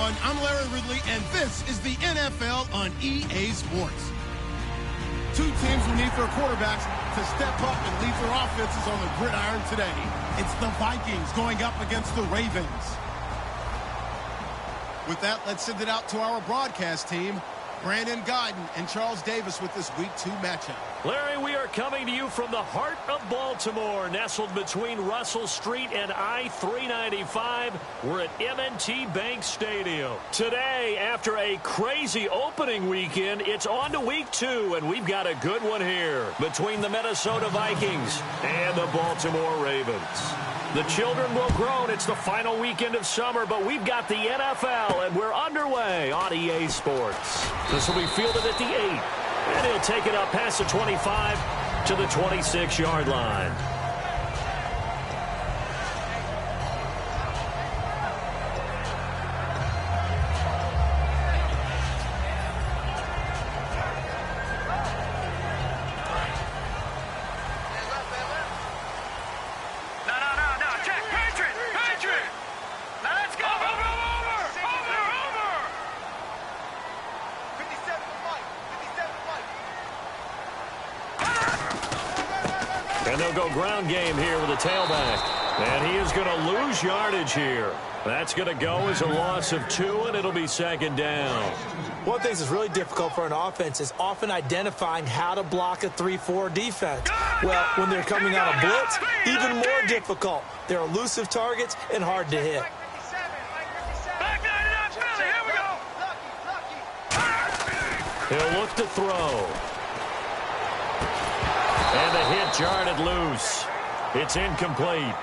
everyone. I'm Larry Ridley, and this is the NFL on EA Sports. Two teams will need their quarterbacks to step up and lead their offenses on the gridiron today. It's the Vikings going up against the Ravens. With that, let's send it out to our broadcast team. Brandon Guyton and Charles Davis with this Week 2 matchup. Larry, we are coming to you from the heart of Baltimore, nestled between Russell Street and I-395. We're at M&T Bank Stadium. Today, after a crazy opening weekend, it's on to Week 2, and we've got a good one here between the Minnesota Vikings and the Baltimore Ravens. The children will grow. It's the final weekend of summer, but we've got the NFL, and we're underway on EA Sports. This will be fielded at the 8, and he'll take it up past the 25 to the 26-yard line. And they'll go ground game here with a tailback. And he is going to lose yardage here. That's going to go as a loss of 2, and it'll be second down. One thing that's really difficult for an offense is often identifying how to block a 3-4 defense. Well, when they're coming out of blitz, even more difficult. They're elusive targets and hard to hit. He'll look to throw. And the hit jarred loose. It's incomplete.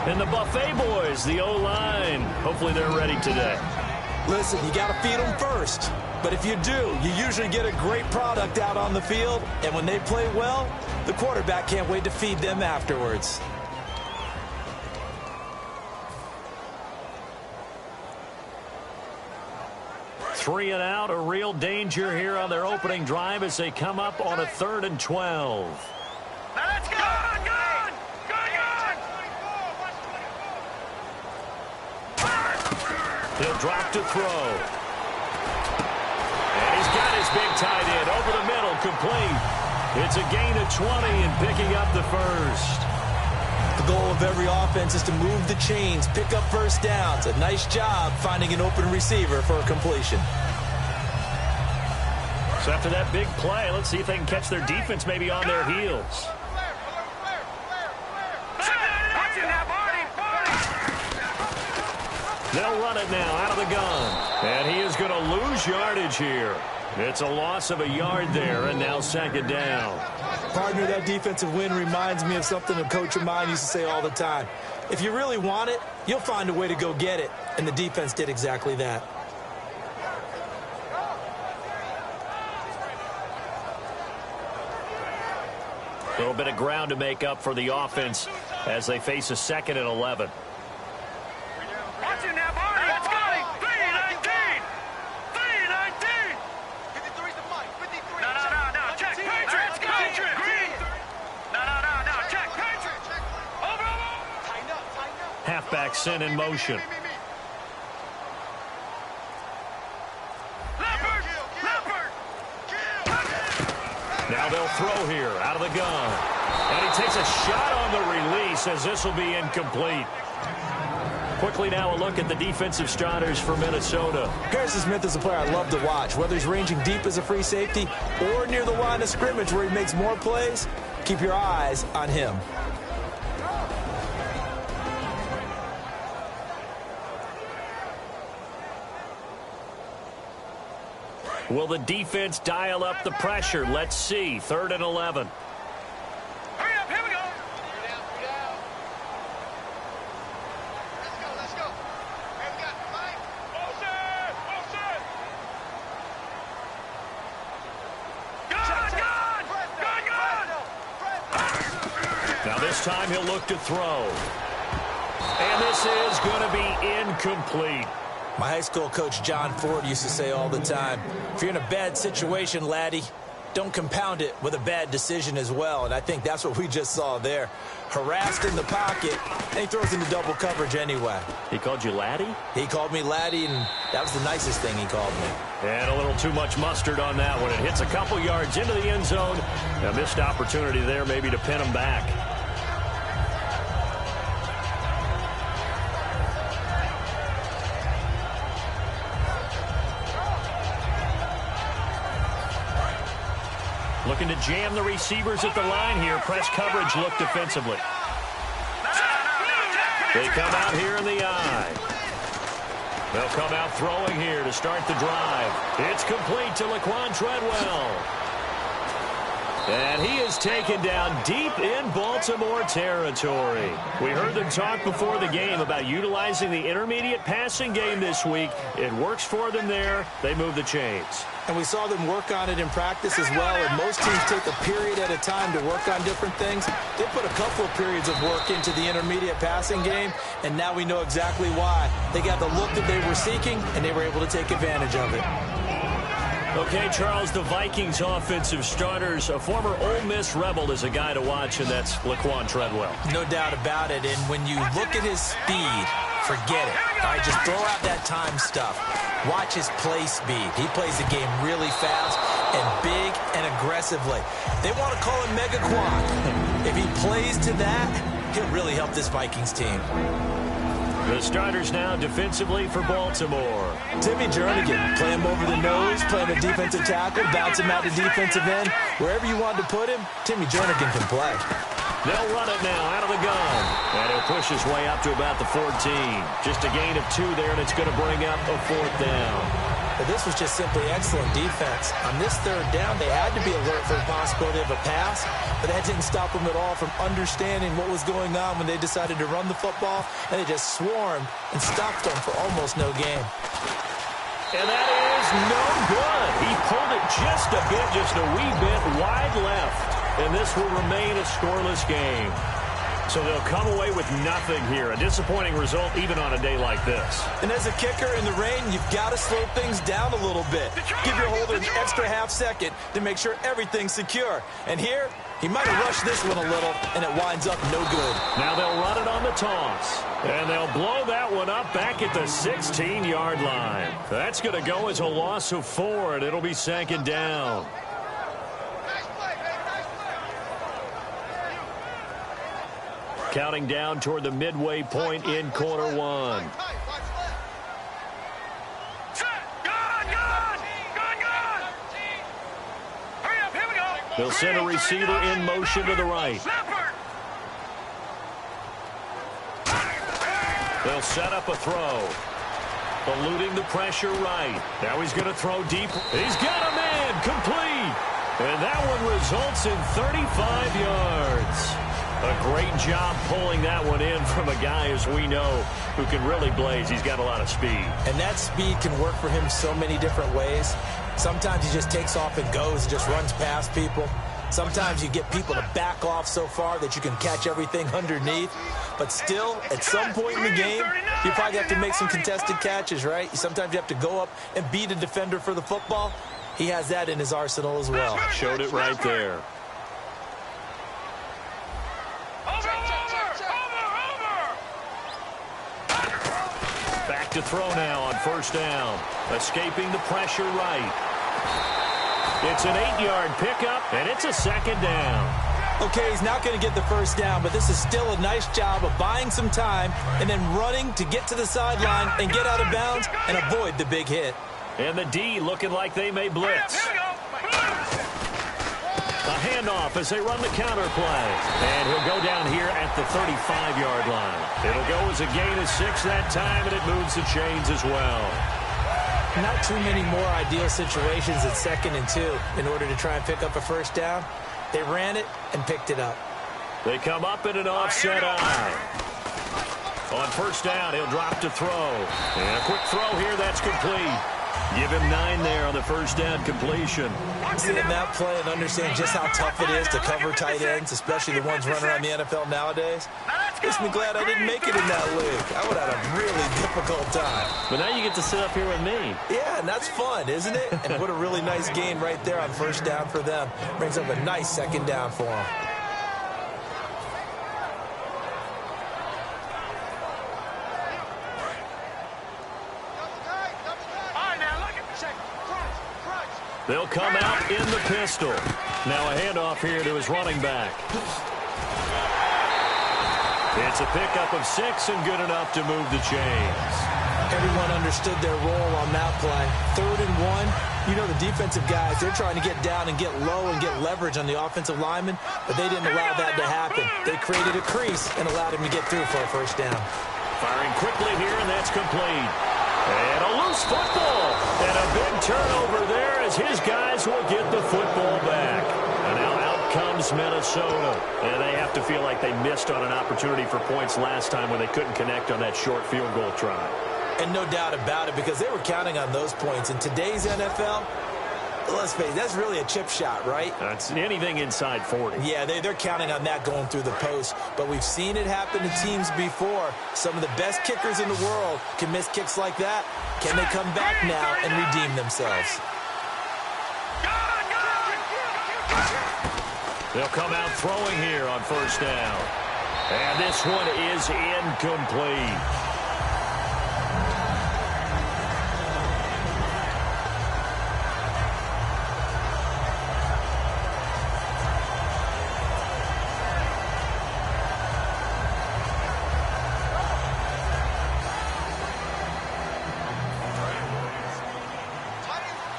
And the Buffet boys, the O-line, hopefully they're ready today. Listen, you got to feed them first. But if you do, you usually get a great product out on the field. And when they play well, the quarterback can't wait to feed them afterwards. Three and out, a real danger here on their opening drive as they come up on a 3rd and 12. Now let's go! Gone! He'll drop to throw. And he's got his big tight end over the middle, complete. It's a gain of 20 and picking up the first. The goal of every offense is to move the chains, pick up first downs. A nice job finding an open receiver for a completion. So after that big play, let's see if they can catch their defense maybe on their heels. They'll run it now out of the gun. And he is going to lose yardage here. It's a loss of a yard there, and now second down. Partner, that defensive win reminds me of something a coach of mine used to say all the time. If you really want it, you'll find a way to go get it. And the defense did exactly that. A little bit of ground to make up for the offense as they face a 2nd and 11. Watch it now, Barney. Let's go. 3-19. 3-19. 53's the mic. 53. No. Check. Patriot. Let's go. Green. No. Check. Patriot. Over. Tighten up. Halfback sent in motion. Now they'll throw here out of the gun. And he takes a shot on the release as this will be incomplete. Quickly now a look at the defensive starters for Minnesota. Harrison Smith is a player I love to watch. Whether he's ranging deep as a free safety or near the line of scrimmage where he makes more plays, keep your eyes on him. Will the defense dial up the pressure? Let's see. 3rd and 11. Hurry up. Here we go. Let's go. Hey, we got Mike. Motion. Gone. Now this time he'll look to throw. And this is going to be incomplete. My high school coach, John Ford, used to say all the time, if you're in a bad situation, laddie, don't compound it with a bad decision as well. And I think that's what we just saw there. Harassed in the pocket, and he throws into double coverage anyway. He called you laddie? He called me laddie, and that was the nicest thing he called me. And a little too much mustard on that one. It hits a couple yards into the end zone. A missed opportunity there maybe to pin him back. Looking to jam the receivers at the line here. Press coverage look defensively. They come out here in the eye. They'll come out throwing here to start the drive. It's complete to Laquan Treadwell. And he is taken down deep in Baltimore territory. We heard them talk before the game about utilizing the intermediate passing game this week. It works for them there. They move the chains. And we saw them work on it in practice as well, and most teams take a period at a time to work on different things. They put a couple of periods of work into the intermediate passing game, and now we know exactly why. They got the look that they were seeking, and they were able to take advantage of it. Okay, Charles, the Vikings offensive starters, a former Ole Miss Rebel is a guy to watch, and that's Laquan Treadwell. No doubt about it, and when you look at his speed, forget it. All right, just throw out that time stuff. Watch his play speed. He plays the game really fast and big and aggressively. They want to call him Mega Quan. If he plays to that, he'll really help this Vikings team. The starters now defensively for Baltimore. Timmy Jernigan, play him over the nose, play him a defensive tackle, bounce him out to defensive end. Wherever you want to put him, Timmy Jernigan can play. They'll run it now out of the gun. And he'll push his way up to about the 14. Just a gain of 2 there, and it's going to bring up a 4th down. But this was just simply excellent defense. On this 3rd down, they had to be alert for the possibility of a pass, but that didn't stop them at all from understanding what was going on when they decided to run the football, and they just swarmed and stopped them for almost no gain. And that is no good. He pulled it just a bit, just a wee bit wide left. And this will remain a scoreless game. So they'll come away with nothing here. A disappointing result even on a day like this. And as a kicker in the rain, you've got to slow things down a little bit. Give your holder an extra half second to make sure everything's secure. And here, he might have rushed this one a little, and it winds up no good. Now they'll run it on the toss. And they'll blow that one up back at the 16-yard line. That's going to go as a loss of 4, and it'll be 2nd down. Counting down toward the midway point in quarter 1. They'll send a receiver in motion to the right. They'll set up a throw. Eluding the pressure right. Now he's going to throw deep. He's got a man complete. And that one results in 35 yards. A great job pulling that one in from a guy, as we know, who can really blaze. He's got a lot of speed. And that speed can work for him so many different ways. Sometimes he just takes off and goes and just runs past people. Sometimes you get people to back off so far that you can catch everything underneath. But still, at some point in the game, you probably have to make some contested catches, right? Sometimes you have to go up and beat a defender for the football. He has that in his arsenal as well. Showed it right there. Back to throw now on 1st down. Escaping the pressure right. It's an 8-yard pickup, and it's a 2nd down. Okay, he's not going to get the 1st down, but this is still a nice job of buying some time and then running to get to the sideline and get out of bounds and avoid the big hit. And the D looking like they may blitz. A handoff as they run the counter play. And he'll go down here at the 35-yard line. It'll go as a gain of 6 that time, and it moves the chains as well. Not too many more ideal situations at 2nd and 2 in order to try and pick up a 1st down. They ran it and picked it up. They come up in an offset eye. On 1st down, he'll drop to throw. And a quick throw here, that's complete. Give him 9 there on the 1st down completion. Seeing that play and understand just how tough it is to cover tight ends, especially the ones running around the NFL nowadays. Makes me glad I didn't make it in that league. I would have had a really difficult time. But now you get to sit up here with me. Yeah, and that's fun, isn't it? And what a really nice gain right there on first down for them. Brings up a nice second down for them. They'll come out in the pistol. Now a handoff here to his running back. It's a pickup of 6 and good enough to move the chains. Everyone understood their role on that play. 3rd and 1. You know the defensive guys, they're trying to get down and get low and get leverage on the offensive lineman, but they didn't allow that to happen. They created a crease and allowed him to get through for a first down. Firing quickly here, and that's complete. And a loose football. And a big turnover there as his guys will get the football back. And now out comes Minnesota. And they have to feel like they missed on an opportunity for points last time when they couldn't connect on that short field goal try. And no doubt about it, because they were counting on those points. In today's NFL, let's face it, that's really a chip shot, right? That's anything inside 40. Yeah, they're counting on that going through the post. But we've seen it happen to teams before. Some of the best kickers in the world can miss kicks like that. Can they come back now and redeem themselves? They'll come out throwing here on first down. And this one is incomplete.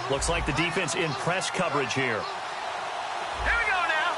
Looks like the defense in press coverage here. Here we go now.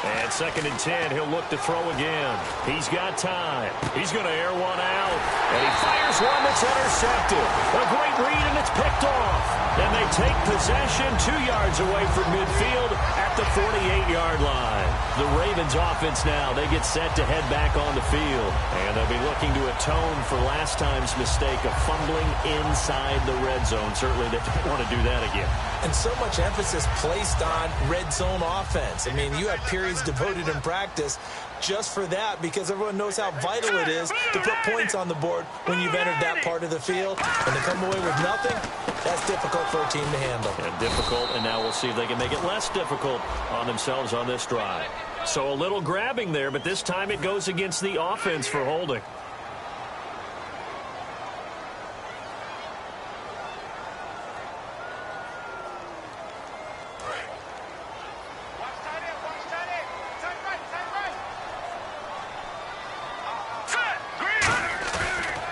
And 2nd and 10, he'll look to throw again. He's got time. He's going to air one out. And he fires one that's intercepted. A great read, and it's picked off. And they take possession 2 yards away from midfield at the 48-yard line. The Ravens offense now, they get set to head back on the field. And they'll be looking to atone for last time's mistake of fumbling inside the red zone. Certainly they don't want to do that again. And so much emphasis placed on red zone offense. I mean, you have periods devoted in practice just for that, because everyone knows how vital it is to put points on the board when you've entered that part of the field. And to come away with nothing, that's difficult for a team to handle. And difficult, and now we'll see if they can make it less difficult on themselves on this drive. So a little grabbing there, but this time it goes against the offense for holding.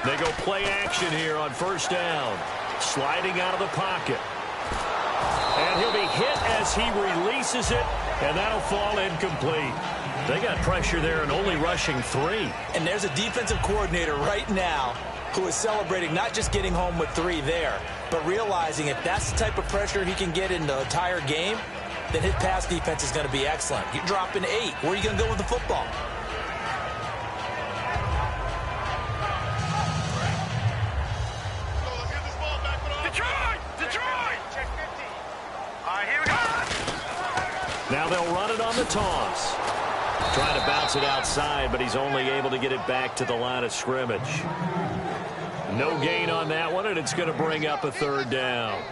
They go play action here on first down. Sliding out of the pocket. And he'll be hit as he releases it, and that'll fall incomplete. They got pressure there and only rushing 3. And there's a defensive coordinator right now who is celebrating not just getting home with 3 there, but realizing if that's the type of pressure he can get in the entire game, then his pass defense is going to be excellent. You're dropping 8. Where are you going to go with the football? Now they'll run it on the toss. Trying to bounce it outside, but he's only able to get it back to the line of scrimmage. No gain on that one, and it's going to bring up a 3rd down.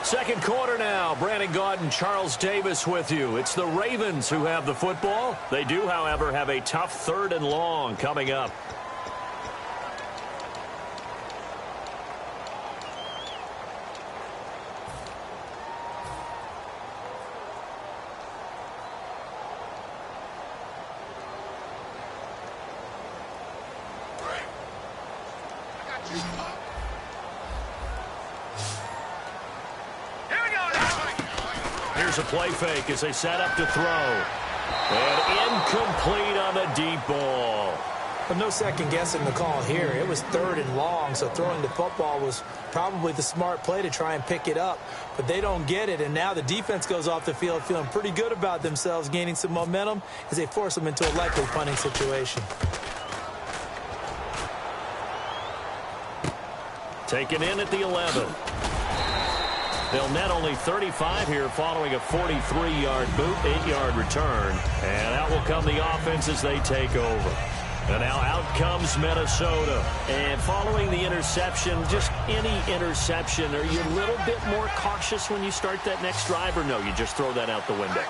Second quarter now. Brandon Gaudin, Charles Davis with you. It's the Ravens who have the football. They do, however, have a tough 3rd and long coming up. Here's a play fake as they set up to throw. And incomplete on the deep ball. But no second guessing the call here. It was 3rd and long, so throwing the football was probably the smart play to try and pick it up. But they don't get it, and now the defense goes off the field feeling pretty good about themselves, gaining some momentum as they force them into a likely punting situation. Taken in at the 11. They'll net only 35 here following a 43-yard boot, 8-yard return. And out will come the offense as they take over. And now out comes Minnesota. And following the interception, just any interception, are you a little bit more cautious when you start that next drive, or no, you just throw that out the window?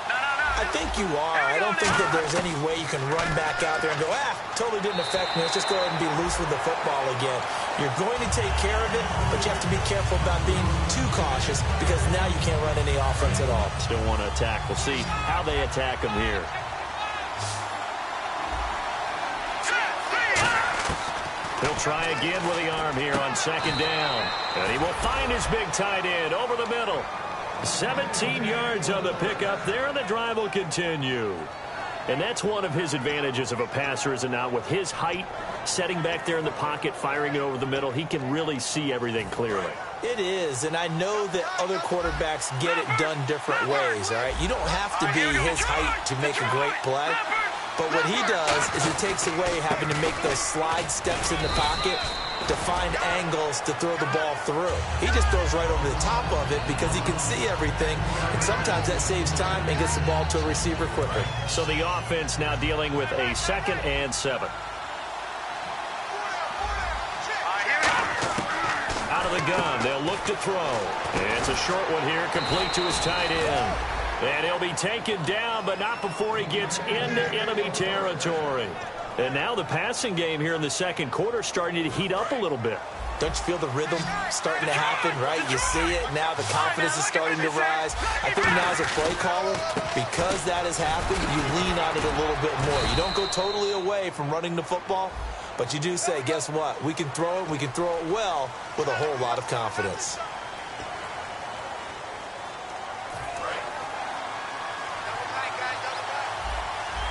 I think you are. I don't think that there's any way you can run back out there and go, totally didn't affect me. Let's just go ahead and be loose with the football again. You're going to take care of it, but you have to be careful about being too cautious because now you can't run any offense at all. Still want to attack. We'll see how they attack them here. He'll try again with the arm here on second down. And he will find his big tight end over the middle. 17 yards on the pickup there, and the drive will continue. And that's one of his advantages of a passer, is it not? With his height, setting back there in the pocket, firing it over the middle, he can really see everything clearly. It is, and I know that other quarterbacks get it done different ways, all right? You don't have to be his height to make a great play. But what he does is he takes away having to make those slide steps in the pocket to find angles to throw the ball through. He just throws right over the top of it because he can see everything, and sometimes that saves time and gets the ball to a receiver quicker. So the offense now dealing with a 2nd and 7. Out of the gun, they'll look to throw. It's a short one here, complete to his tight end. And he'll be taken down, but not before he gets into enemy territory. And now the passing game here in the second quarter starting to heat up a little bit. Don't you feel the rhythm starting to happen, right? You see it. Now the confidence is starting to rise. I think now as a play caller, because that has happened, you lean on it a little bit more. You don't go totally away from running the football, but you do say, guess what? We can throw it. We can throw it well with a whole lot of confidence.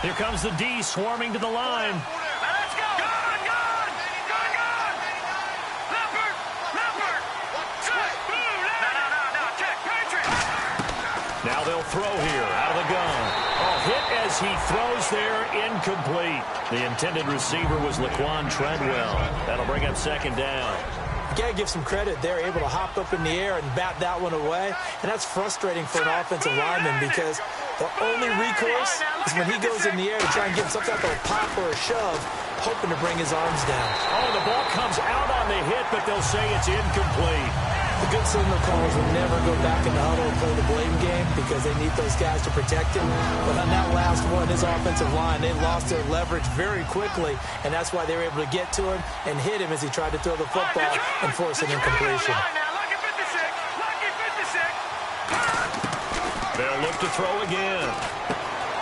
Here comes the D swarming to the line. Let's go. Gone. Leopard. No. Check. Patriot. Now they'll throw here out of the gun. Hit as he throws there, incomplete. The intended receiver was Laquan Treadwell. That'll bring up second down. You got to give some credit. They're able to hop up in the air and bat that one away. And that's frustrating for an offensive lineman because the only recourse is when he goes in the air to try and get some type of a pop or a shove, hoping to bring his arms down. Oh, the ball comes out on the hit, but they'll say it's incomplete. The good signal callers will never go back in the huddle and play the blame game because they need those guys to protect him. But on that last one, his offensive line, they lost their leverage very quickly, and that's why they were able to get to him and hit him as he tried to throw the football and force an incompletion. They'll look to throw again.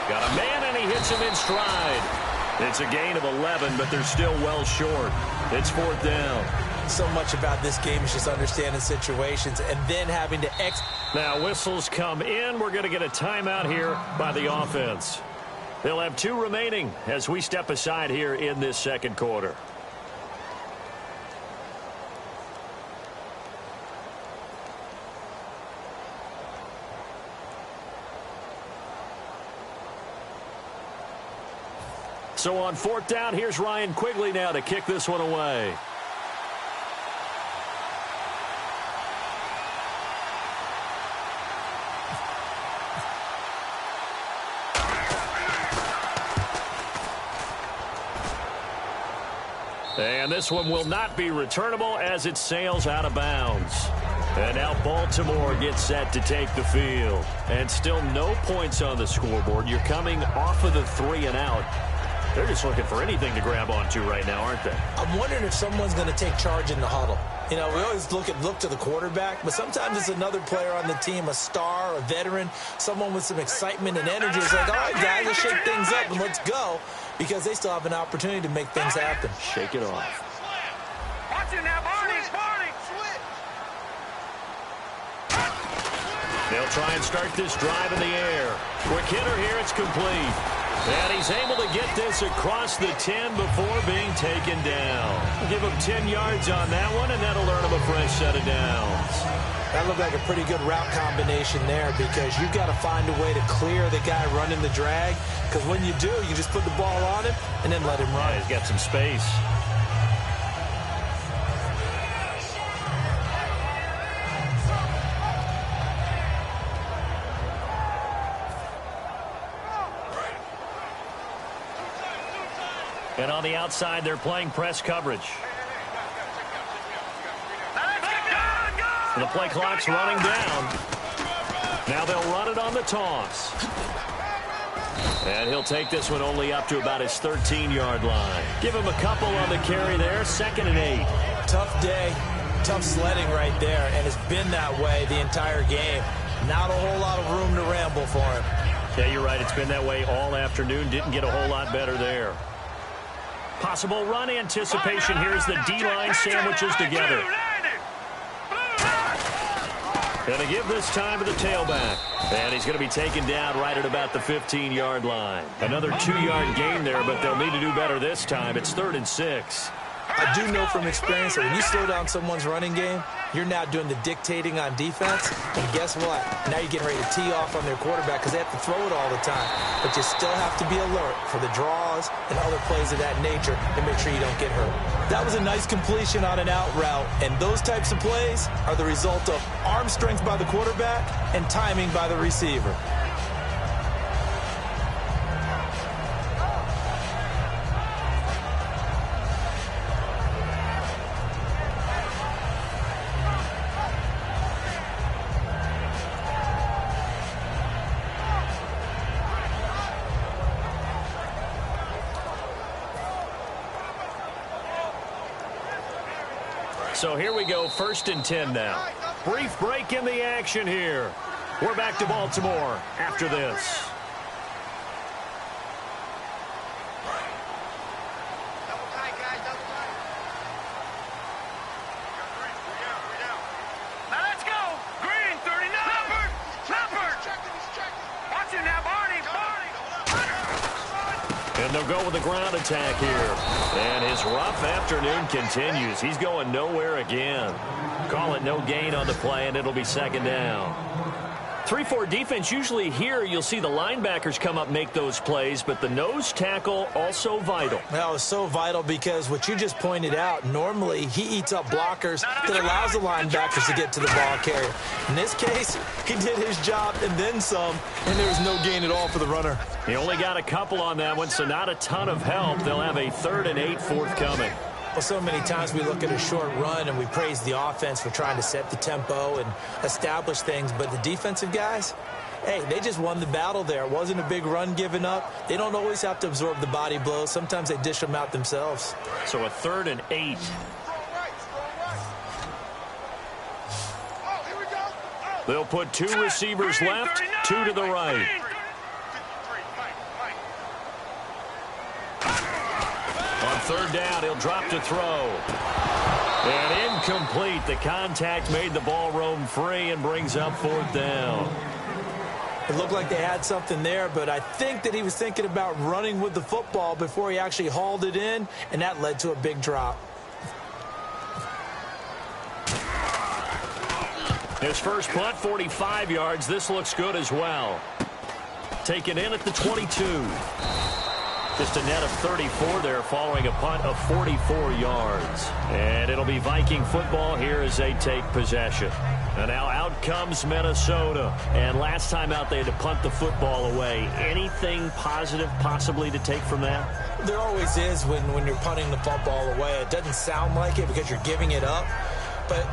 Got a man, and he hits him in stride. It's a gain of 11, but they're still well short. It's 4th down. So much about this game is just understanding situations and then having to Now whistles come in. We're going to get a timeout here by the offense. They'll have 2 remaining as we step aside here in this second quarter. So on 4th down, here's Ryan Quigley now to kick this one away. And this one will not be returnable as it sails out of bounds. And now Baltimore gets set to take the field. And still no points on the scoreboard. You're coming off of the 3 and out. They're just looking for anything to grab onto right now, aren't they? I'm wondering if someone's going to take charge in the huddle. You know, we always look to the quarterback, but sometimes it's another player on the team, a star, a veteran, someone with some excitement and energy. It's like, all right, guys, let's shake things up and let's go, because they still have an opportunity to make things happen. Shake it off. Watch it now, Barney. They'll try and start this drive in the air. Quick hitter here, it's complete. And he's able to get this across the 10 before being taken down. Give him 10 yards on that one, and that'll earn him a fresh set of downs. That looked like a pretty good route combination there because you've got to find a way to clear the guy running the drag, because when you do, you just put the ball on him and then let him run. Yeah, he's got some space. And on the outside, they're playing press coverage. The play clock's running down. Now they'll run it on the toss. And he'll take this one only up to about his 13-yard line. Give him a couple on the carry there, 2nd and 8. Tough day, tough sledding right there, and it's been that way the entire game. Not a whole lot of room to ramble for him. Yeah, you're right. It's been that way all afternoon. Didn't get a whole lot better there. Possible run anticipation. Here's the D-line sandwiches together. Going to give this time to the tailback. And he's going to be taken down right at about the 15-yard line. Another 2-yard gain there, but they'll need to do better this time. It's 3rd and 6. I do know from experience that when you slow down someone's running game, you're now doing the dictating on defense. And guess what? Now you're getting ready to tee off on their quarterback because they have to throw it all the time. But you still have to be alert for the draws and other plays of that nature to make sure you don't get hurt. That was a nice completion on an out route. And those types of plays are the result of arm strength by the quarterback and timing by the receiver. So here we go, 1st and 10 now. Brief break in the action here. We're back to Baltimore after this. Now let's go. Green, 39. Leopard. Watch it now, Barney. And they'll go with the ground attack here. And his rough afternoon continues. He's going nowhere again. Call it no gain on the play, and it'll be 2nd down. 3-4 defense, usually here you'll see the linebackers come up make those plays, but the nose tackle also vital. Well, it's so vital because what you just pointed out, normally he eats up blockers that allows the linebackers to get to the ball carrier. In this case, he did his job and then some, and there was no gain at all for the runner. He only got a couple on that one, so not a ton of help. They'll have a 3rd and 8 forthcoming. Well, so many times we look at a short run and we praise the offense for trying to set the tempo and establish things, but the defensive guys, hey, they just won the battle there. It wasn't a big run given up. They don't always have to absorb the body blows. Sometimes they dish them out themselves. So a 3rd and 8. They'll put 2 receivers left, 2 to the right. On 3rd down, he'll drop to throw. And incomplete. The contact made the ball roam free and brings up 4th down. It looked like they had something there, but I think that he was thinking about running with the football before he actually hauled it in, and that led to a big drop. His first punt, 45 yards. This looks good as well. Taken in at the 22. Just a net of 34 there following a punt of 44 yards. And it'll be Viking football here as they take possession. And now out comes Minnesota. And last time out they had to punt the football away. Anything positive possibly to take from that? There always is when you're punting the football away. It doesn't sound like it because you're giving it up. But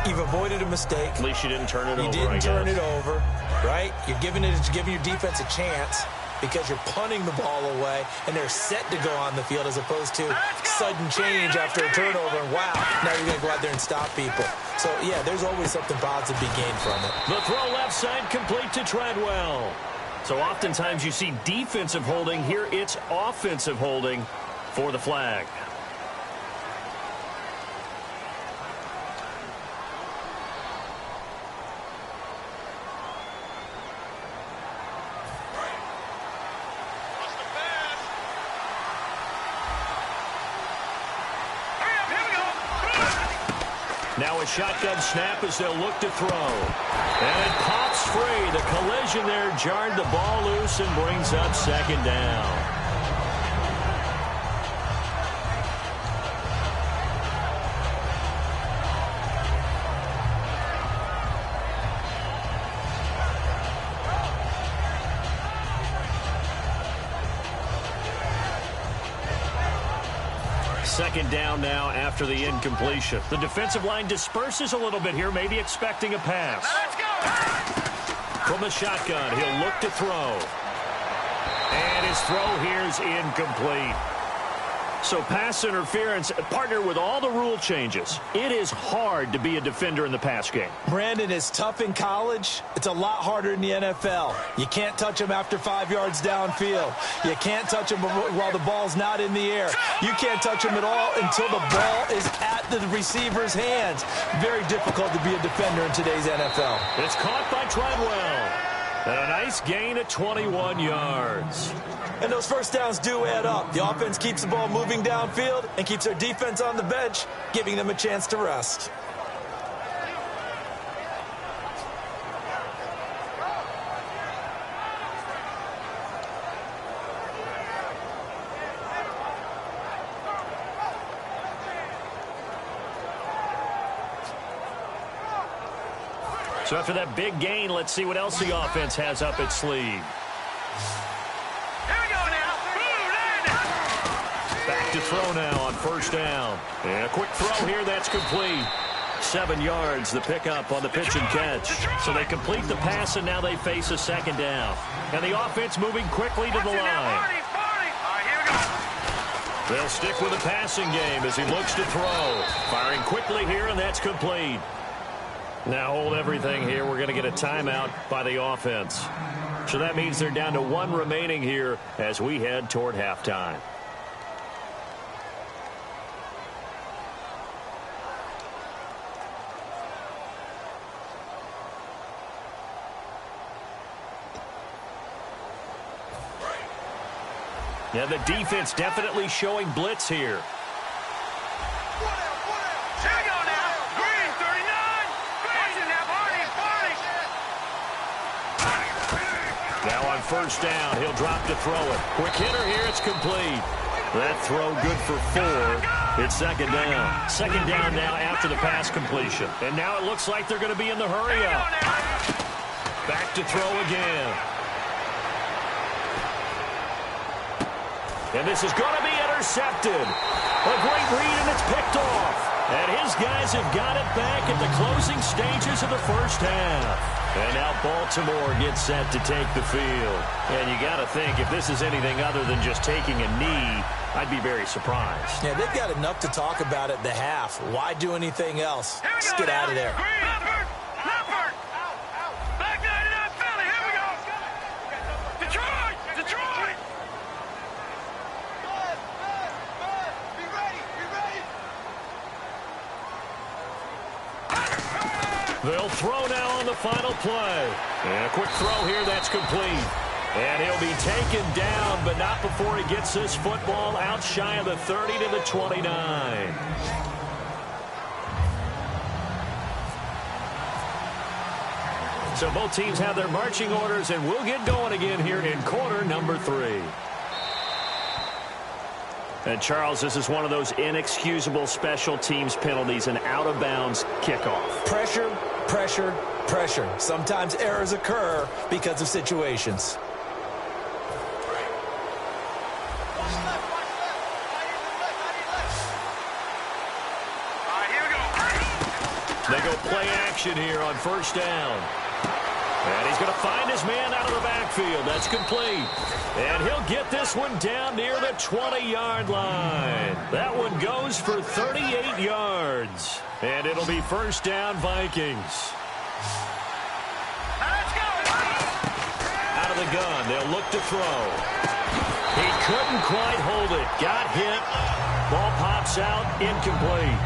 you've avoided a mistake. At least you didn't turn it over, You didn't turn it over, right? You're giving your defense a chance because you're punting the ball away, and they're set to go on the field as opposed to sudden change after a turnover, and wow, now you're going to go out there and stop people. So, yeah, there's always something positive to be gained from it. The throw left side complete to Treadwell. So oftentimes you see defensive holding. Here it's offensive holding for the flag. Now a shotgun snap as they'll look to throw. And it pops free. The collision there jarred the ball loose and brings up 2nd down. second down now after the incompletion. The defensive line disperses a little bit here, maybe expecting a pass. Let's go. From the shotgun, he'll look to throw. And his throw here is incomplete. So pass interference, partner with all the rule changes. It is hard to be a defender in the pass game. Brandon, is tough in college. It's a lot harder in the NFL. You can't touch him after 5 yards downfield. You can't touch him while the ball's not in the air. You can't touch him at all until the ball is at the receiver's hands. Very difficult to be a defender in today's NFL. It's caught by Treadwell. And a nice gain of 21 yards. And those first downs do add up. The offense keeps the ball moving downfield and keeps their defense on the bench, giving them a chance to rest. So after that big gain, let's see what else the offense has up its sleeve. Here we go now. Back to throw now on first down. And a quick throw here, that's complete. 7 yards, the pickup on the pitch and catch. So they complete the pass, and now they face a second down. And the offense moving quickly to the line. They'll stick with the passing game as he looks to throw. Firing quickly here, and that's complete. Now hold everything here. We're going to get a timeout by the offense. So that means they're down to 1 remaining here as we head toward halftime. Now the defense definitely showing blitz here. Now on first down, he'll drop to throw it. Quick hitter here, it's complete. That throw good for 4. It's second down. Second down now after the pass completion. And now it looks like they're going to be in the hurry up. Back to throw again. And this is going to be intercepted. A great read, and it's picked off. And his guys have got it back at the closing stages of the first half. And now Baltimore gets set to take the field. And you got to think, if this is anything other than just taking a knee, I'd be very surprised. Yeah, they've got enough to talk about at the half. Why do anything else? Just get out of there. Back 99 Philly, here we go. Detroit, Detroit. Be ready, be ready. They'll throw now on the final play. And a quick throw here, that's complete. And he'll be taken down, but not before he gets this football out shy of the 30 to the 29. So both teams have their marching orders, and we'll get going again here in quarter number 3. And, Charles, this is one of those inexcusable special teams penalties, an out-of-bounds kickoff. Pressure, pressure, pressure. Sometimes errors occur because of situations. They go play action here on first down. And he's going to find his man out of the backfield. That's complete. And he'll get this one down near the 20-yard line. That one goes for 38 yards. And it'll be first down Vikings. Out of the gun, they'll look to throw. He couldn't quite hold it. Got hit. Ball pops out, incomplete.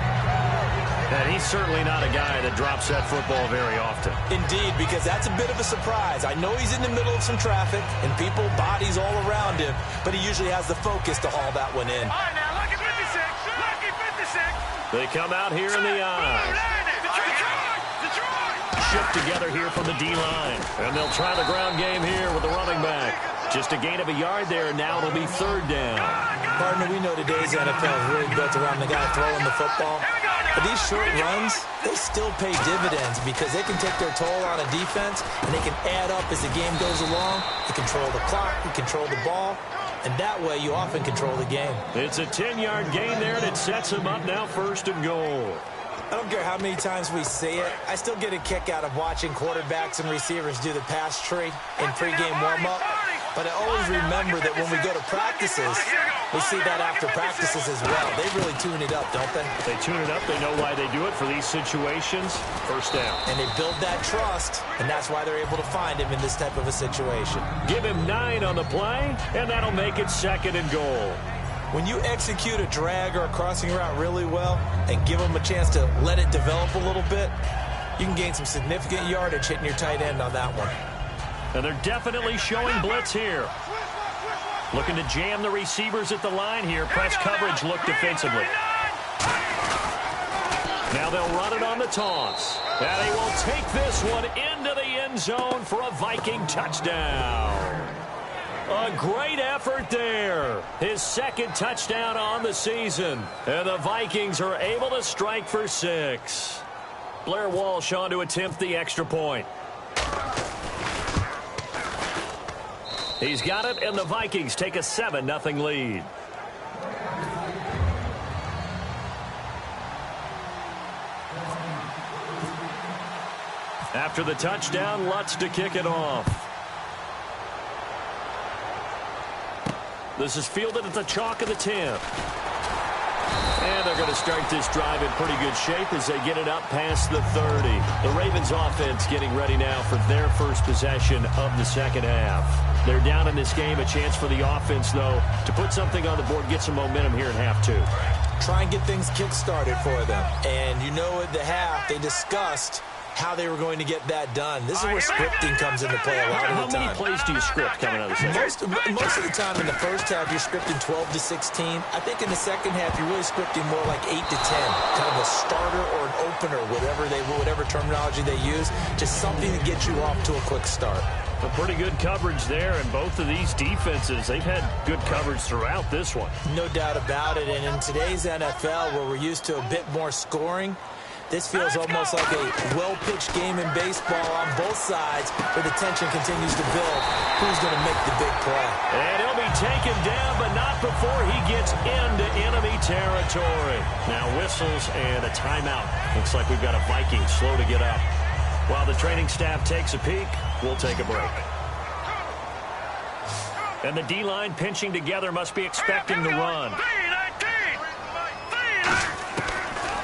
And he's certainly not a guy that drops that football very often. Indeed, because that's a bit of a surprise. I know he's in the middle of some traffic and people, bodies all around him, but he usually has the focus to haul that one in. All right, now, lucky 56. Lucky 56. They come out here in the eye. Shift together here from the D-line. And they'll try the ground game here with the running back. Just a gain of a yard there. Now it'll be third down. Partner, we know today's NFL is really built around the guy throwing the football. But these short runs, they still pay dividends because they can take their toll on a defense, and they can add up as the game goes along. You control the clock, you control the ball, and that way you often control the game. It's a 10-yard gain there, and it sets them up now 1st and goal. I don't care how many times we see it. I still get a kick out of watching quarterbacks and receivers do the pass tree in pregame warm-up. But I always remember that when we go to practices, we see that after practices as well. They really tune it up, don't they? They tune it up. They know why they do it for these situations. 1st down. And they build that trust, and that's why they're able to find him in this type of a situation. Give him 9 on the play, and that'll make it 2nd and goal. When you execute a drag or a crossing route really well and give them a chance to let it develop a little bit, you can gain some significant yardage hitting your tight end on that one. And they're definitely showing blitz here. Looking to jam the receivers at the line here. Press coverage look defensively. Now they'll run it on the toss. And they will take this one into the end zone for a Viking touchdown. A great effort there. His 2nd touchdown on the season. And the Vikings are able to strike for 6. Blair Walsh on to attempt the extra point. He's got it, and the Vikings take a 7-0 lead. After the touchdown, Lutz to kick it off. This is fielded at the chalk of the 10. And they're going to start this drive in pretty good shape as they get it up past the 30. The Ravens offense getting ready now for their first possession of the 2nd half. They're down in this game. A chance for the offense, though, to put something on the board, get some momentum here in half 2. Try and get things kick-started for them. And you know at the half, they discussed how they were going to get that done. This is where scripting comes into play a lot of the time. How many plays do you script coming out of the second? Most of the time in the first half, you're scripting 12 to 16. I think in the second half, you're really scripting more like 8 to 10. Kind of a starter or an opener, whatever terminology they use. Just something to get you off to a quick start. A pretty good coverage there, and both of these defenses, they've had good coverage throughout this one. No doubt about it, and in today's NFL, where we're used to a bit more scoring, this feels almost like a well-pitched game in baseball on both sides where the tension continues to build. Who's going to make the big play? And he'll be taken down, but not before he gets into enemy territory. Now whistles and a timeout. Looks like we've got a Viking slow to get up. While the training staff takes a peek, we'll take a break. And the D-line pinching together must be expecting the run.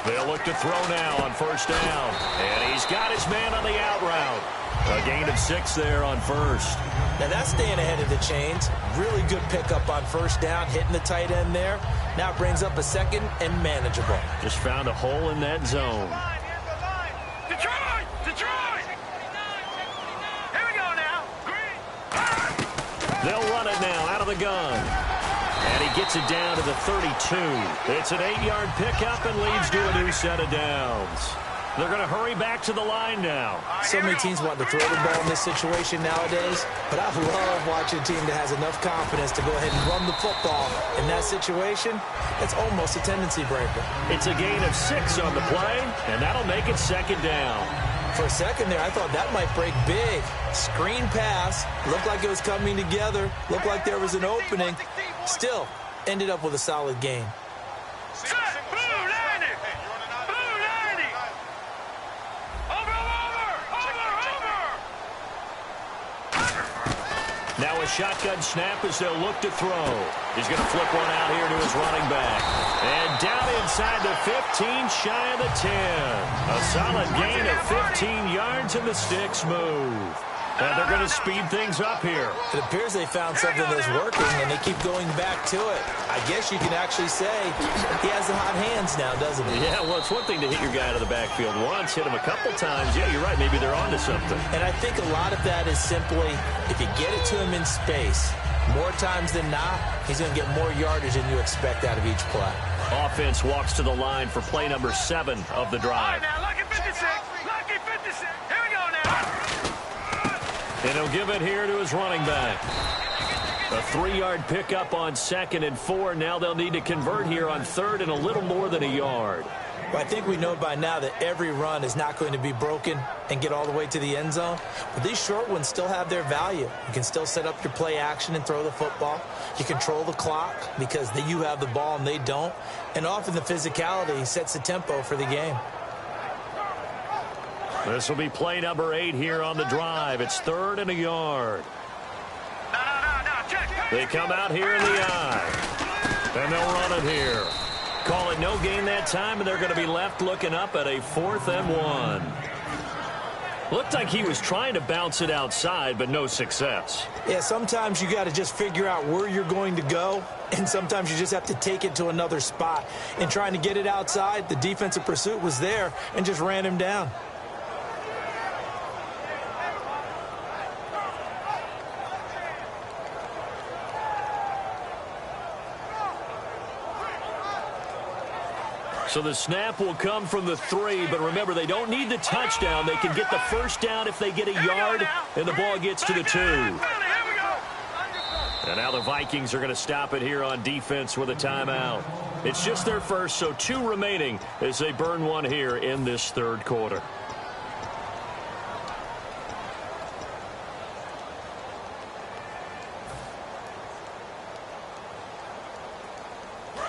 They'll look to throw now on 1st down. And he's got his man on the out route. A gain of 6 there on 1st. Now that's staying ahead of the chains. Really good pickup on 1st down, hitting the tight end there. Now it brings up a 2nd and manageable. Just found a hole in that zone. Detroit! Here we go now. They'll run it now out of the gun. And he gets it down to the 32. It's an 8-yard pickup and leads to a new set of downs. They're going to hurry back to the line now. So many teams want to throw the ball in this situation nowadays, but I love watching a team that has enough confidence to go ahead and run the football. In that situation, it's almost a tendency breaker. It's a gain of 6 on the play, and that'll make it 2nd down. For a second there, I thought that might break big. Screen pass, looked like it was coming together, looked like there was an opening. Still, ended up with a solid game. Blue 90! Blue 90! Over! Now a shotgun snap as they'll look to throw. He's going to flip one out here to his running back. And down inside the 15, shy of the 10. A solid gain of 15 yards, and the sticks move. And they're going to speed things up here. It appears they found something that's working, and they keep going back to it. I guess you can actually say he has the hot hands now, doesn't he? Yeah, well, it's one thing to hit your guy out of the backfield once, hit him a couple times. Yeah, you're right. Maybe they're onto something. And I think a lot of that is simply if you get it to him in space, more times than not, he's going to get more yardage than you expect out of each play. Offense walks to the line for play number 7 of the drive. All right, now, lucky 56. Lucky 56. Here we go now. And he'll give it here to his running back. A 3-yard pickup on 2nd and 4. Now they'll need to convert here on 3rd and a little more than a yard. Well, I think we know by now that every run is not going to be broken and get all the way to the end zone. But these short ones still have their value. You can still set up your play action and throw the football. You control the clock because you have the ball and they don't. And often the physicality sets the tempo for the game. This will be play number 8 here on the drive. It's 3rd and a yard. They come out here in the eye. And they'll run it here. Call it no gain that time, and they're going to be left looking up at a 4th and 1. Looked like he was trying to bounce it outside, but no success. Yeah, sometimes you got to just figure out where you're going to go, and sometimes you just have to take it to another spot. And trying to get it outside, the defensive pursuit was there and just ran him down. So the snap will come from the 3, but remember, they don't need the touchdown. They can get the first down if they get a yard, and the ball gets to the 2. And now the Vikings are going to stop it here on defense with a timeout. It's just their first, so 2 remaining as they burn one here in this 3rd quarter.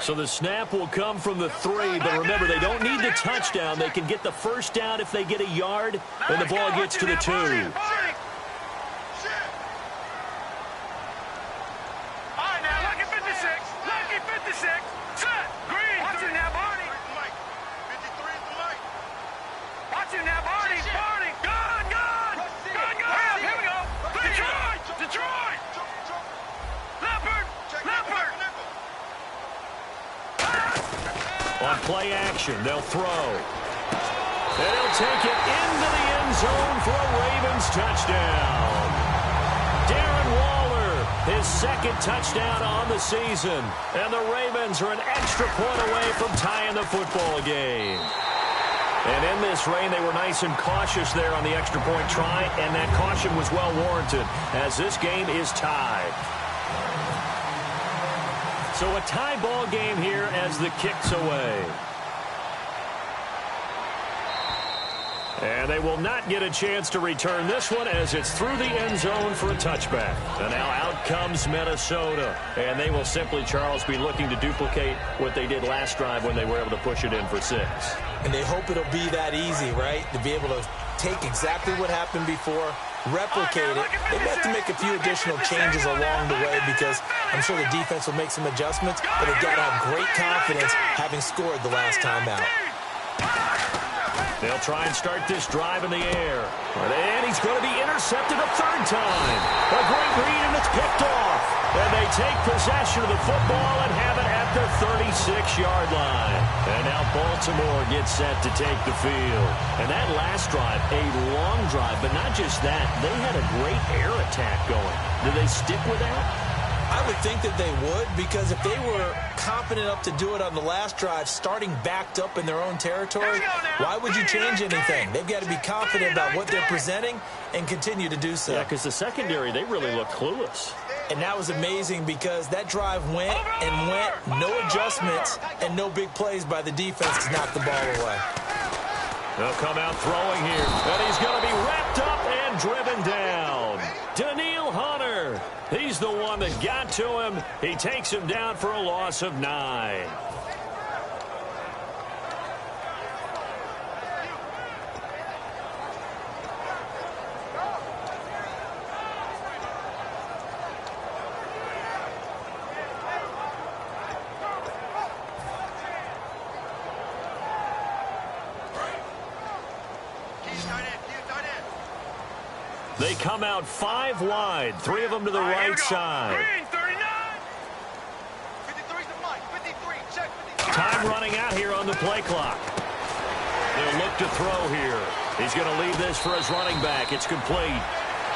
So the snap will come from the 3, but remember, they don't need the touchdown. They can get the first down if they get a yard, and the ball gets to the 2. All right, now, lucky 56. Lucky 56. Set. Green. Watch it now, Barney. 53 is the mic. Watch it now, Barney. Barney. Gone, gone. Gone, gone. Here we go. Detroit. Detroit. Leopard. Leopard. On play action, they'll throw. And he'll take it into the end zone for a Ravens touchdown. Darren Waller, his 2nd touchdown on the season. And the Ravens are an extra point away from tying the football game. And in this rain, they were nice and cautious there on the extra point try, and that caution was well warranted as this game is tied. So a tie ball game here as the kick's away. And they will not get a chance to return this one as it's through the end zone for a touchback. And now out comes Minnesota. And they will simply, Charles, be looking to duplicate what they did last drive when they were able to push it in for 6. And they hope it'll be that easy, right? To be able to take exactly what happened before, replicate it. They have to make a few additional changes along the way because I'm sure the defense will make some adjustments, but they've got to have great confidence having scored the last time out. They'll try and start this drive in the air. And he's going to be intercepted a 3rd time. A great read, and it's picked off. And they take possession of the football and have it at the 36-yard line. And now Baltimore gets set to take the field. And that last drive, a long drive, but not just that. They had a great air attack going. Do they stick with that? I would think that they would, because if they were confident enough to do it on the last drive, starting backed up in their own territory, why would you change anything? They've got to be confident about what they're presenting and continue to do so. Yeah, because the secondary, they really look clueless. And that was amazing because that drive went and went, no adjustments and no big plays by the defense to knock the ball away. They'll come out throwing here, and he's going to be wrapped up and driven down. Daniil Hunter. He's the one that got to him. He takes him down for a loss of 9. They come out 5 wide, 3 of them to the right side. Green, 39. 53's the mic. 53. Check 53. Time running out here on the play clock. They'll look to throw here. He's going to leave this for his running back. It's complete.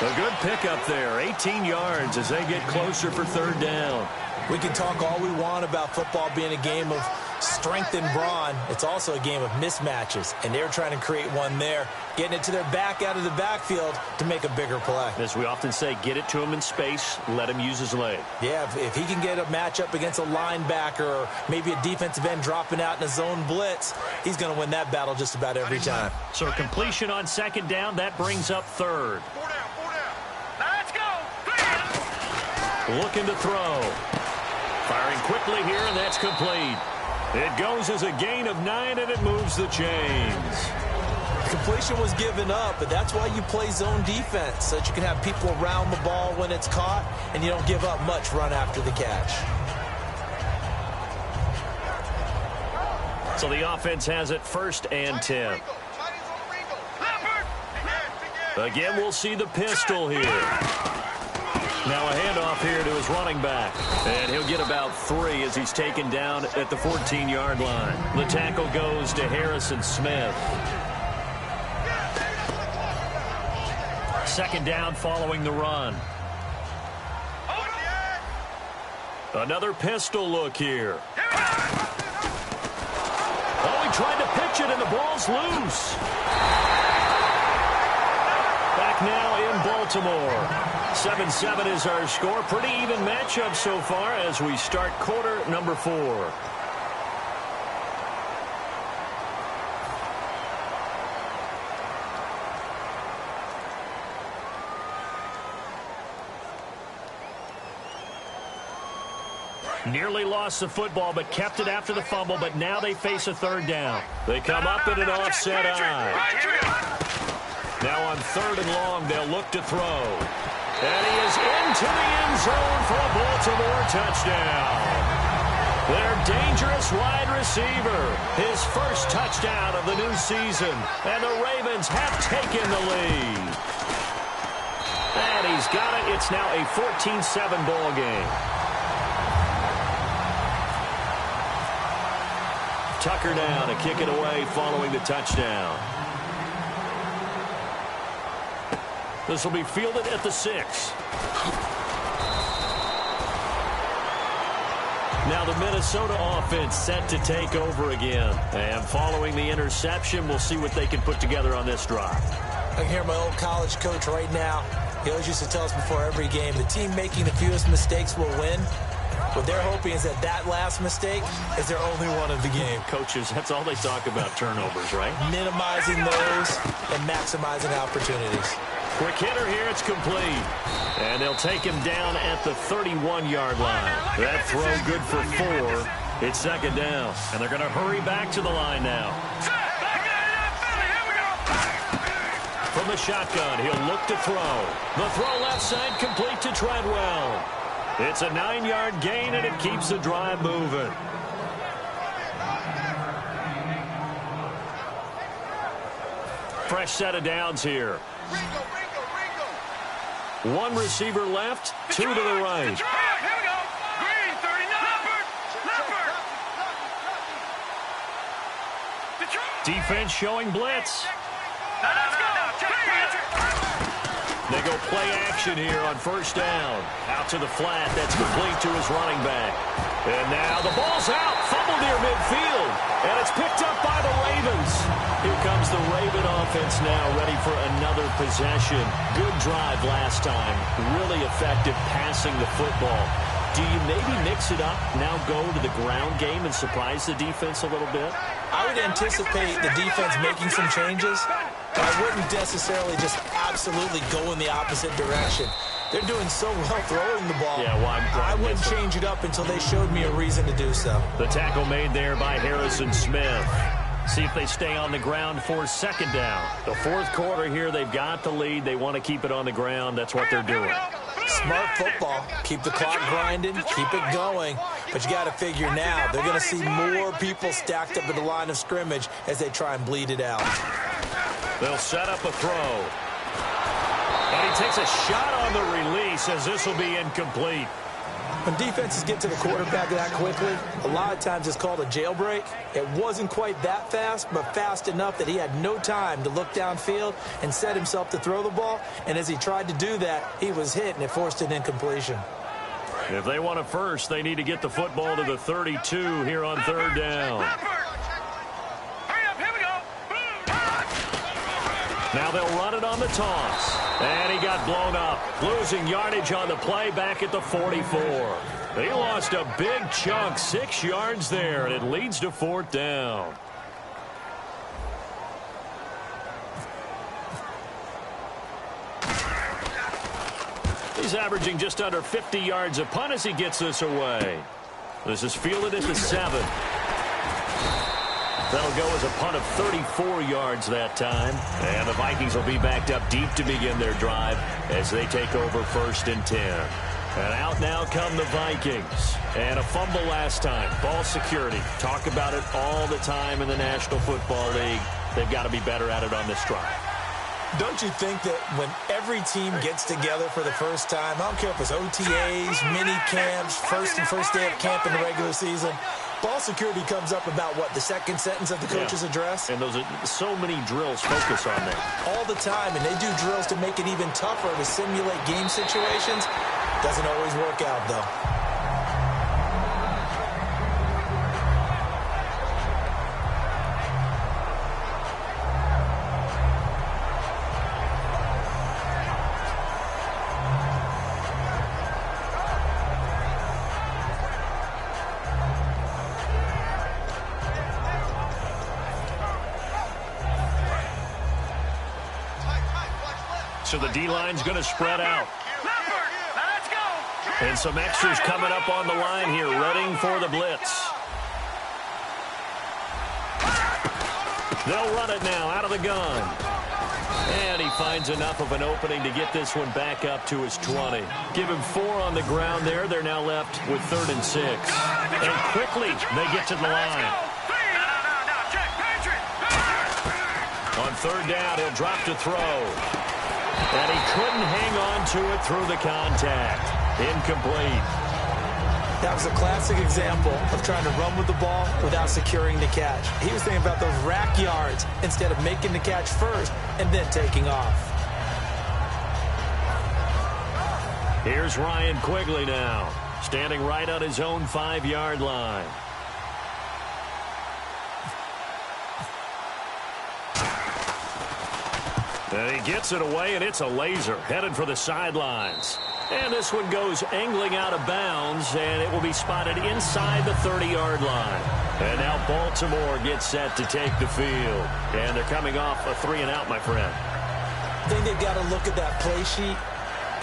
A good pickup there. 18 yards as they get closer for 3rd down. We can talk all we want about football being a game of strength and brawn. It's also a game of mismatches, and they're trying to create one there, getting it to their back out of the backfield to make a bigger play. As we often say, get it to him in space, let him use his leg. Yeah, if he can get a matchup against a linebacker or maybe a defensive end dropping out in a zone blitz, he's going to win that battle just about every time. So completion on second down, that brings up third. 4 down. Now let's go. Looking to throw. Firing quickly here, and that's complete. It goes as a gain of 9, and it moves the chains. Completion was given up, but that's why you play zone defense, so that you can have people around the ball when it's caught, and you don't give up much run after the catch. So the offense has it 1st and 10. Again, we'll see the pistol here. Now a handoff here to his running back. And he'll get about 3 as he's taken down at the 14-yard line. The tackle goes to Harrison Smith. 2nd down following the run. Another pistol look here. Oh, he tried to pitch it, and the ball's loose. Back now in Baltimore. 7-7 is our score. Pretty even matchup so far as we start quarter number 4. Nearly lost the football, but kept it after the fumble, but now they face a 3rd down. They come up in an offset eye. Now on 3rd and long, they'll look to throw. And he is into the end zone for a Baltimore touchdown. Their dangerous wide receiver. His first touchdown of the new season. And the Ravens have taken the lead. And he's got it. It's now a 14-7 ball game. Tucker down to kick it away following the touchdown. This will be fielded at the 6. Now the Minnesota offense set to take over again. And following the interception, we'll see what they can put together on this drive. I can hear my old college coach right now. He always used to tell us before every game, the team making the fewest mistakes will win. What they're hoping is that last mistake is their only one of the game. Coaches, that's all they talk about, turnovers, right? Minimizing those and maximizing opportunities. Quick hitter here, it's complete. And they'll take him down at the 31-yard line. That throw good for 4. It's 2nd down. And they're going to hurry back to the line now. From the shotgun, he'll look to throw. The throw left side complete to Treadwell. It's a 9-yard gain, and it keeps the drive moving. Fresh set of downs here. One receiver left, 2 to the right. Here we go. Green, 39. Defense showing blitz. Now let's go. They go play action here on 1st down. Out to the flat. That's complete to his running back. And now the ball's out. Fumble near midfield. And it's picked up by the Ravens. Here comes the Raven offense now, ready for another possession. Good drive last time. Really effective passing the football. Do you maybe mix it up, now go to the ground game and surprise the defense a little bit? I would anticipate the defense making some changes, but I wouldn't necessarily just absolutely go in the opposite direction. They're doing so well throwing the ball. Yeah, well, I wouldn't change it up until they showed me a reason to do so. The tackle made there by Harrison Smith. See if they stay on the ground for 2nd down. The 4th quarter here, they've got the lead. They want to keep it on the ground. That's what they're doing. Smart football. Keep the clock grinding. Keep it going. But you got to figure now, they're going to see more people stacked up at the line of scrimmage as they try and bleed it out. They'll set up a throw. And he takes a shot on the release as this will be incomplete. When defenses get to the quarterback that quickly, a lot of times it's called a jailbreak. It wasn't quite that fast, but fast enough that he had no time to look downfield and set himself to throw the ball. And as he tried to do that, he was hit, and it forced an incompletion. If they want a first, they need to get the football to the 32 here on third down. Now they'll run it on the toss. And he got blown up. Losing yardage on the play back at the 44. He lost a big chunk, 6 yards there, and it leads to fourth down. He's averaging just under 50 yards a punt as he gets this away. This is fielded at the 7. That'll go as a punt of 34 yards that time. And the Vikings will be backed up deep to begin their drive as they take over first and 10. And out now come the Vikings. And a fumble last time. Ball security. Talk about it all the time in the National Football League. They've got to be better at it on this drive. Don't you think that when every team gets together for the first time, I don't care if it's OTAs, mini camps, first day of camp in the regular season, ball security comes up about, what, the second sentence of the coach's address? And those are so many drills focus on that. All the time, and they do drills to make it even tougher to simulate game situations. Doesn't always work out, though. So the D-line's going to spread out. And some extras coming up on the line here, readying for the blitz. They'll run it now out of the gun. And he finds enough of an opening to get this one back up to his 20. Give him 4 on the ground there. They're now left with 3rd and 6. And quickly, they get to the line. On 3rd down, he'll drop to throw. And he couldn't hang on to it through the contact. Incomplete. That was a classic example of trying to run with the ball without securing the catch. He was thinking about those rack yards instead of making the catch first and then taking off. Here's Ryan Quigley now, standing right on his own 5-yard line. And he gets it away, and it's a laser headed for the sidelines. And this one goes angling out of bounds, and it will be spotted inside the 30-yard line. And now Baltimore gets set to take the field. And they're coming off a 3-and-out, my friend. I think they've got to look at that play sheet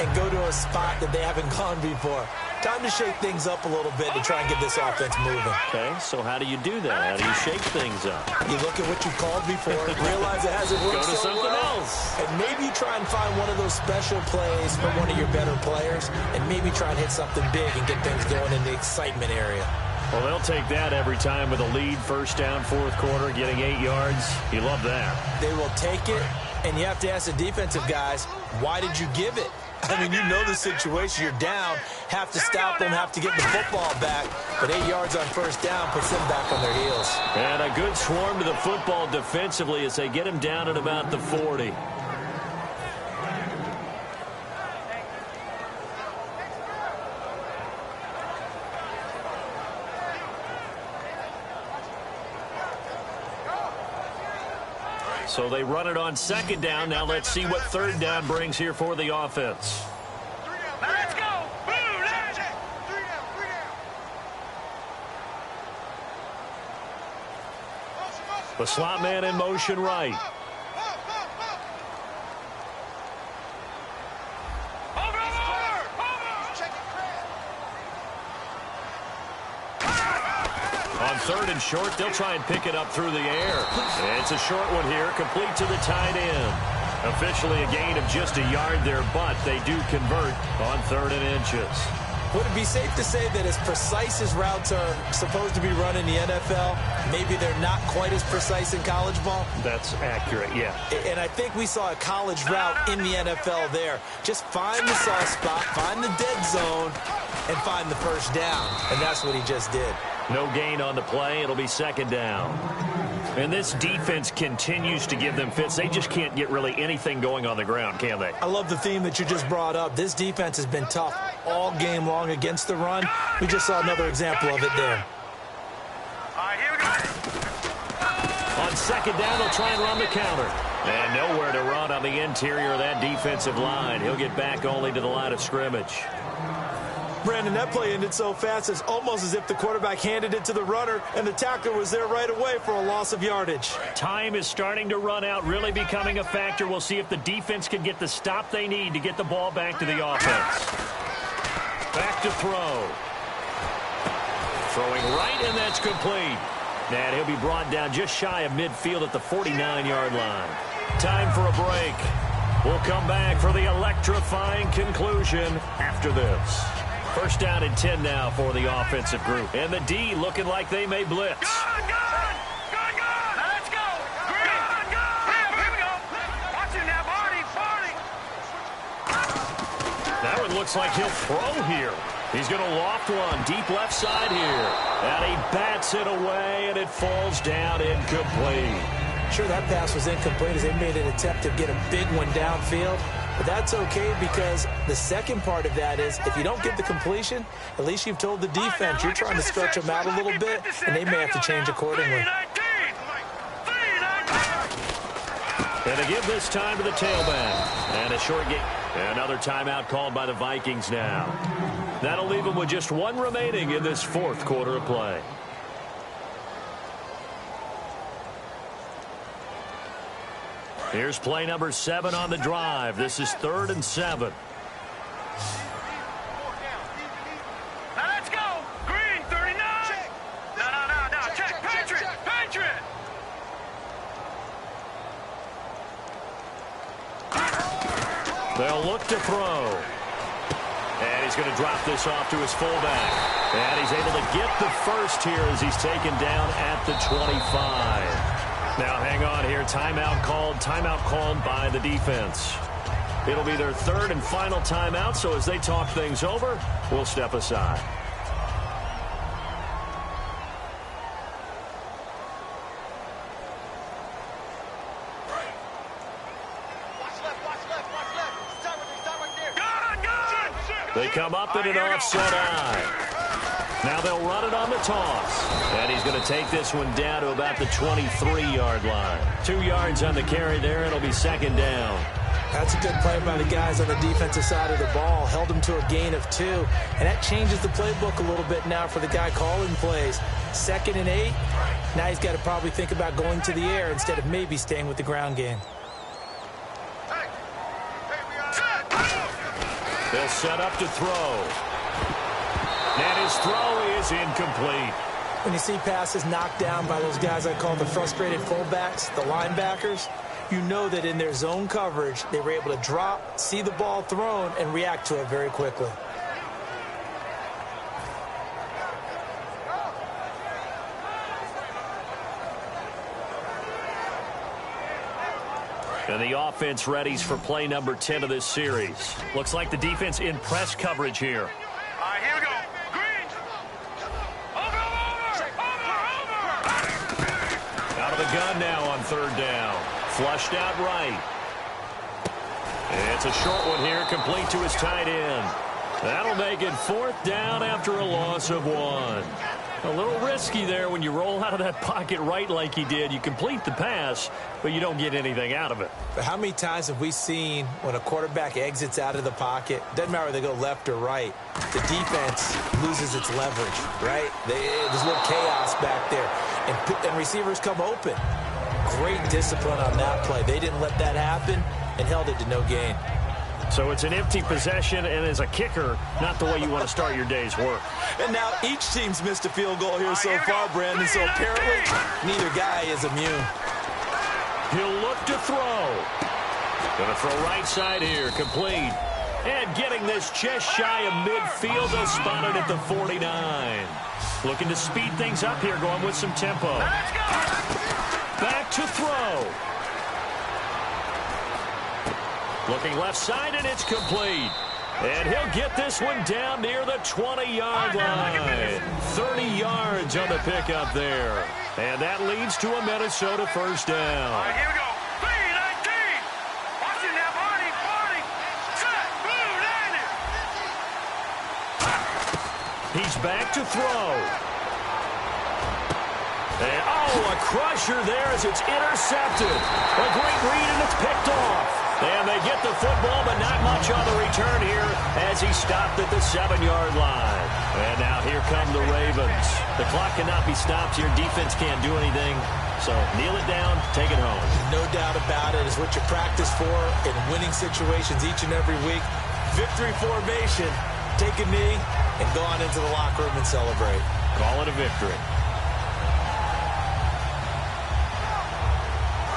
and go to a spot that they haven't gone before. Time to shake things up a little bit to try and get this offense moving. Okay, so how do you do that? How do you shake things up? You look at what you called before, realize it hasn't worked Go to so something well, else. and maybe try and find one of those special plays for one of your better players, and maybe try and hit something big and get things going in the excitement area. Well, they'll take that every time with a lead, 1st down, 4th quarter, getting 8 yards. You love that. They will take it, and you have to ask the defensive guys, why did you give it? I mean, you know the situation. You're down, have to stop them, have to get the football back. But 8 yards on 1st down puts them back on their heels. And a good swarm to the football defensively as they get him down at about the 40. So they run it on 2nd down. Now let's see what 3rd down brings here for the offense. Let's go. The slot man in motion right. On 3rd and short, they'll try and pick it up through the air. And it's a short one here, complete to the tight end. Officially a gain of just a yard there, but they do convert on 3rd and inches. Would it be safe to say that as precise as routes are supposed to be run in the NFL, maybe they're not quite as precise in college ball? That's accurate, yeah. And I think we saw a college route in the NFL there. Just find the soft spot, find the dead zone, and find the 1st down. And that's what he just did. No gain on the play. It'll be 2nd down. And this defense continues to give them fits. They just can't get really anything going on the ground, can they? I love the theme that you just brought up. This defense has been tough. all game long against the run. We just saw another example of it there. All right, here we go. On second down, they'll try and run the counter. And nowhere to run on the interior of that defensive line. He'll get back only to the line of scrimmage. Brandon, that play ended so fast, it's almost as if the quarterback handed it to the runner, and the tackler was there right away for a loss of yardage. Time is starting to run out, really becoming a factor. We'll see if the defense can get the stop they need to get the ball back to the offense. Back to throw. Throwing right, and that's complete. And he'll be brought down just shy of midfield at the 49-yard line. Time for a break. We'll come back for the electrifying conclusion after this. First down and 10 now for the offensive group. And the D looking like they may blitz. Good. Let's go. Good. Here we go. Watch it now, Barney. That one looks like he'll throw here. He's going to loft one deep left side here. And he bats it away, and it falls down incomplete. Sure, that pass was incomplete as they made an attempt to get a big one downfield. But that's okay because the second part of that is if you don't get the completion, at least you've told the defense you're trying to stretch them out a little bit, and they may have to change accordingly. And to give this time to the tailback. And a short game. Another timeout called by the Vikings now. That'll leave them with just one remaining in this fourth quarter of play. Here's play number 7 on the drive. This is 3rd and 7. Now let's go. Green, 39. No. Check. Patriot. They'll look to throw. And he's going to drop this off to his fullback. And he's able to get the first here as he's taken down at the 25. Now, hang on here. Timeout called by the defense. It'll be their 3rd and final timeout, so as they talk things over, we'll step aside. They come up in an offset eye. Now they'll run it on the toss. And he's going to take this one down to about the 23-yard line. 2 yards on the carry there. It'll be second down. That's a good play by the guys on the defensive side of the ball. Held them to a gain of 2. And that changes the playbook a little bit now for the guy calling plays. 2nd and 8. Now he's got to probably think about going to the air instead of maybe staying with the ground game. They'll set up to throw. And his throw is incomplete. When you see passes knocked down by those guys I call the frustrated fullbacks, the linebackers, you know that in their zone coverage, they were able to drop, see the ball thrown, and react to it very quickly. And the offense readies for play number 10 of this series. Looks like the defense in press coverage here. All right, here we go. Green. Over. Out of the gun now on 3rd down. Flushed out right. It's a short one here, complete to his tight end. That'll make it 4th down after a loss of 1. A little risky there when you roll out of that pocket right like he did. You complete the pass, but you don't get anything out of it. But how many times have we seen when a quarterback exits out of the pocket, doesn't matter whether they go left or right, the defense loses its leverage, right? There's a little chaos back there, and receivers come open. Great discipline on that play. They didn't let that happen and held it to no gain. So it's an empty possession, and as a kicker, not the way you want to start your day's work. And now each team's missed a field goal here so far, Brandon, so apparently neither guy is immune. He'll look to throw. Going to throw right side here, complete. And getting this just shy of midfield, they'll spot it at the 49. Looking to speed things up here, going with some tempo. Back to throw. Looking left side, and it's complete. And he'll get this one down near the 20-yard line. 30 yards on the pickup there. And that leads to a Minnesota first down. All right, here we go. 3-19. Watch it now, Barney. Set. Blue landed. He's back to throw. And, a crusher there as it's intercepted. A great read, and it's picked off. And they get the football, but not much on the return here as he stopped at the 7-yard line. And now here come the Ravens. The clock cannot be stopped here. Defense can't do anything. So kneel it down, take it home. No doubt about it. It's what you practice for in winning situations each and every week. Victory formation. Take a knee and go on into the locker room and celebrate. Call it a victory.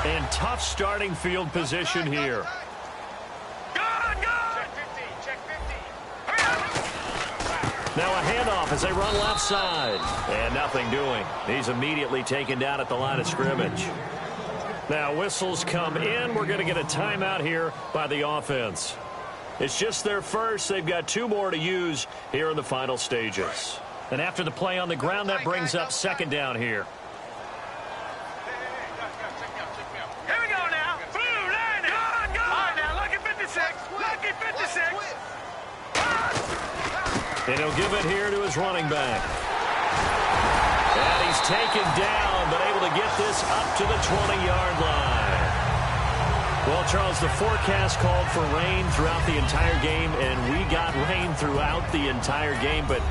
And tough starting field position here. Now a handoff as they run left side. And nothing doing. He's immediately taken down at the line of scrimmage. Now whistles come in. We're going to get a timeout here by the offense. It's just their first. They've got 2 more to use here in the final stages. And after the play on the ground, that brings up second down here. Here we go now. Blue line. Go. All right, now, lucky 56. Lucky 56. And he'll give it here to his running back. And he's taken down, but able to get this up to the 20-yard line. Well, Charles, the forecast called for rain throughout the entire game, and we got rain throughout the entire game. But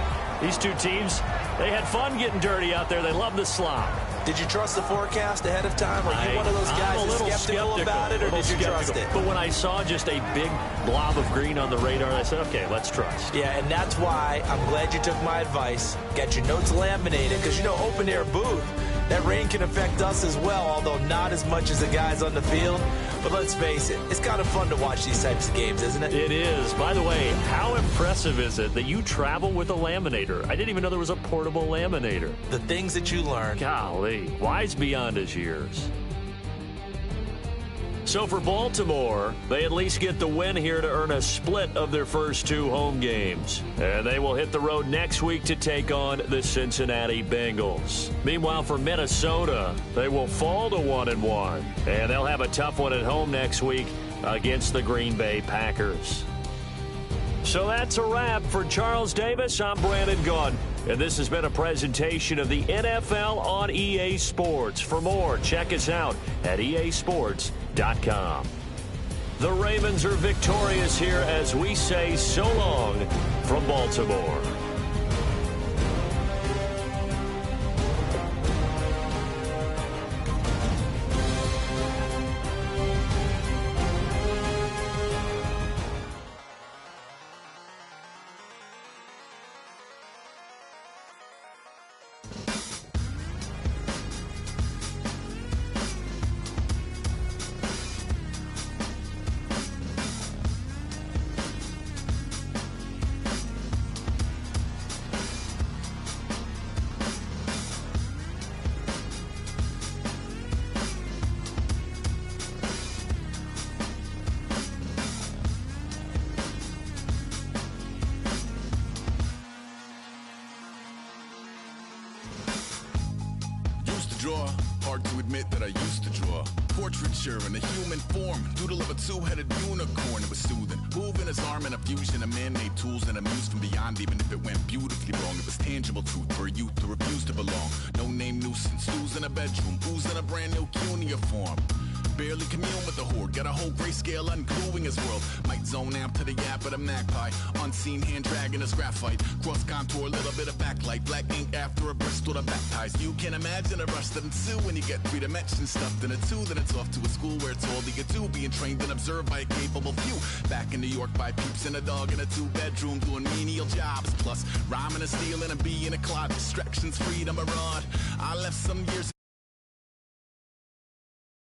these two teams, they had fun getting dirty out there. They love the slop. Did you trust the forecast ahead of time? Are you one of those guys that's skeptical about it, or did you trust it? But when I saw just a big blob of green on the radar, I said, okay, let's trust. Yeah, and that's why I'm glad you took my advice. Got your notes laminated, because, you know, open-air booth, that rain can affect us as well, although not as much as the guys on the field. But let's face it, it's kind of fun to watch these types of games, isn't it? It is. By the way, how impressive is it that you travel with a laminator? I didn't even know there was a portable laminator. The things that you learn. Golly, wise beyond his years. So for Baltimore, they at least get the win here to earn a split of their first 2 home games. And they will hit the road next week to take on the Cincinnati Bengals. Meanwhile, for Minnesota, they will fall to 1-1. And they'll have a tough one at home next week against the Green Bay Packers. So that's a wrap. For Charles Davis, I'm Brandon Gunn. And this has been a presentation of the NFL on EA Sports. For more, check us out at easports.com. The Ravens are victorious here as we say so long from Baltimore. Hard to admit that I used to draw. Portraiture in a human form. Doodle of a 2-headed unicorn. It was soothing. Moving his arm in a fusion of man-made tools and a muse from beyond. Even if it went beautifully wrong, it was tangible truth for a youth to refuse to belong. No name nuisance. Who's in a bedroom? Who's in a brand new cuneiform? Barely commune with the horde. Got a whole grayscale ungluing his world. Might zone amp to the yap of the magpie. Unseen hand dragging his graphite. Cross contour, a little bit of backlight. Black ink after a Bristol to baptize. You can imagine a rush that ensue when you get 3 dimensions stuffed in a 2. Then it's off to a school where it's all you get to. Being trained and observed by a capable few. Back in New York by peeps and a dog in a 2-bedroom doing menial jobs. Plus rhyming and stealing and being a clot. Distractions, freedom, a rod. I left some years